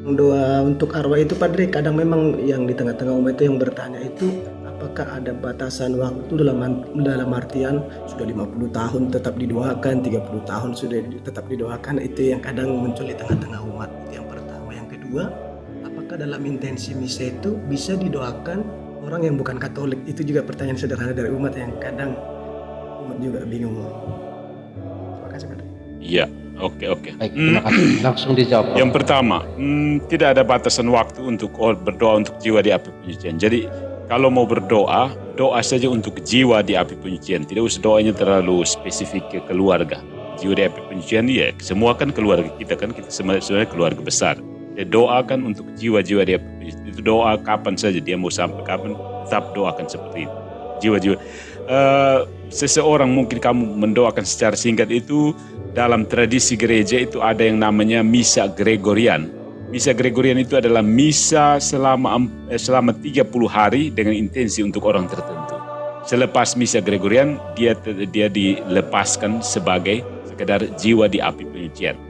Doa untuk arwah itu Padre, kadang memang yang di tengah-tengah umat itu yang bertanya itu apakah ada batasan waktu dalam artian sudah 50 tahun tetap didoakan, 30 tahun sudah tetap didoakan, itu yang kadang muncul di tengah-tengah umat. Itu yang pertama. Yang kedua, apakah dalam intensi misa itu bisa didoakan orang yang bukan Katolik? Itu juga pertanyaan sederhana dari umat yang kadang umat juga bingung. Terima kasih Padre. Iya, oke. Baik, terima kasih. Langsung dijawab. Yang pertama, tidak ada batasan waktu untuk berdoa untuk jiwa di api penyucian. Jadi kalau mau berdoa, doa saja untuk jiwa di api penyucian. Tidak usah doanya terlalu spesifik ke keluarga. Jiwa di api penyucian, ya semua kan keluarga kita kan, kita sebenarnya keluarga besar. Ya, doakan untuk jiwa-jiwa di api penyucian. Itu doa kapan saja, dia mau sampai kapan, tetap doakan seperti itu. Jiwa-jiwa. Seseorang mungkin kamu mendoakan secara singkat itu, dalam tradisi gereja itu ada yang namanya misa Gregorian. Misa Gregorian itu adalah misa selama 30 hari dengan intensi untuk orang tertentu. Selepas misa Gregorian, dia dilepaskan sebagai sekedar jiwa di api penyucian.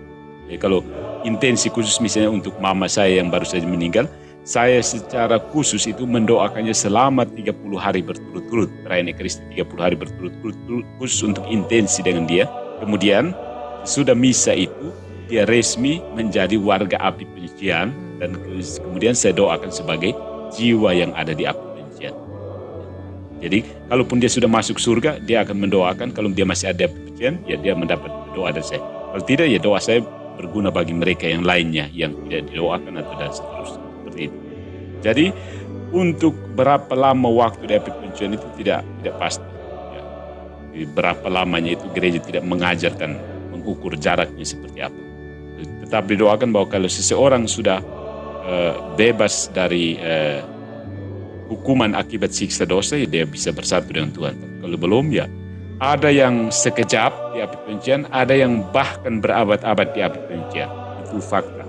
Jadi kalau intensi khusus misalnya untuk mama saya yang baru saja meninggal, saya secara khusus itu mendoakannya selama 30 hari berturut-turut. Perayaan Ekaristi 30 hari berturut-turut khusus untuk intensi dengan dia. Kemudian sudah misa itu, dia resmi menjadi warga api penyucian, dan kemudian saya doakan sebagai jiwa yang ada di api penyucian. Jadi kalaupun dia sudah masuk surga, dia akan mendoakan. Kalau dia masih ada api penyucian, ya dia mendapat doa dari saya. Kalau tidak, ya doa saya berguna bagi mereka yang lainnya yang tidak didoakan atau dan seterusnya. Seperti itu. Jadi untuk berapa lama waktu di api penyucian itu tidak pasti. Ya. Berapa lamanya itu gereja tidak mengajarkan, mengukur jaraknya seperti apa. Tetap didoakan bahwa kalau seseorang sudah bebas dari hukuman akibat siksa dosa, ya dia bisa bersatu dengan Tuhan. Kalau belum, ya ada yang sekejap di api penyucian, ada yang bahkan berabad-abad di api penyucian. Itu fakta.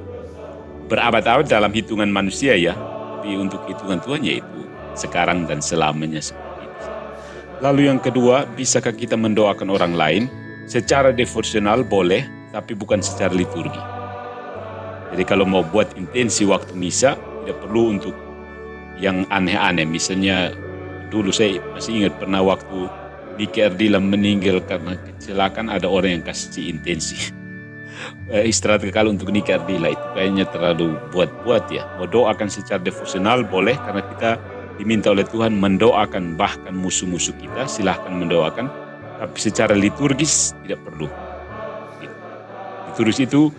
Berabad-abad dalam hitungan manusia ya, tapi untuk hitungan Tuhan yaitu sekarang dan selamanya seperti itu. Lalu yang kedua, bisakah kita mendoakan orang lain? Secara devosional boleh, tapi bukan secara liturgi. Jadi kalau mau buat intensi waktu misa, tidak perlu untuk yang aneh-aneh. Misalnya dulu saya masih ingat pernah waktu Niki Ardila meninggal karena kecelakaan, ada orang yang kasih intensi istirahat kekal untuk Niki Ardila. Itu kayaknya terlalu buat-buat ya. Mau doakan secara devosional boleh, karena kita diminta oleh Tuhan mendoakan bahkan musuh-musuh kita, silahkan mendoakan. Tapi secara liturgis tidak perlu. Liturgis itu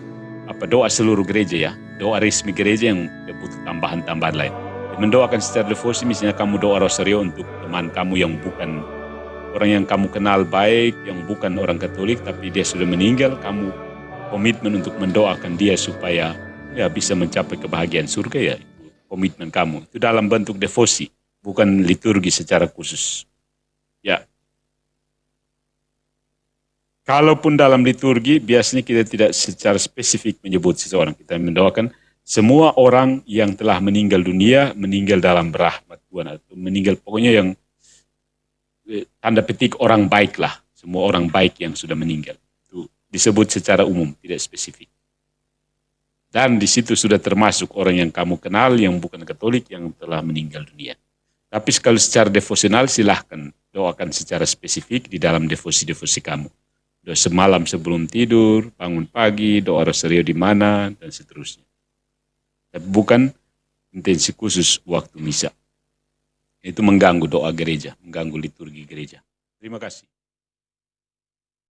doa seluruh gereja ya, doa resmi gereja yang tidak butuh tambahan-tambahan lain. Mendoakan secara devosi, misalnya kamu doa rosario untuk teman kamu yang bukan orang yang kamu kenal baik, yang bukan orang Katolik, tapi dia sudah meninggal, kamu komitmen untuk mendoakan dia supaya ya bisa mencapai kebahagiaan surga, ya itu komitmen kamu. Itu dalam bentuk devosi, bukan liturgi secara khusus. Ya. Kalaupun dalam liturgi, biasanya kita tidak secara spesifik menyebut seseorang. Kita mendoakan semua orang yang telah meninggal dunia, meninggal dalam rahmat Tuhan, atau meninggal pokoknya yang tanda petik orang baik lah. Semua orang baik yang sudah meninggal. Itu disebut secara umum, tidak spesifik. Dan di situ sudah termasuk orang yang kamu kenal, yang bukan Katolik, yang telah meninggal dunia. Tapi kalau secara devosional, silahkan doakan secara spesifik di dalam devosi-devosi kamu. Doa semalam sebelum tidur, bangun pagi, doa rosario di mana, dan seterusnya. Tapi bukan intensi khusus waktu misa. Itu mengganggu doa gereja, mengganggu liturgi gereja. Terima kasih.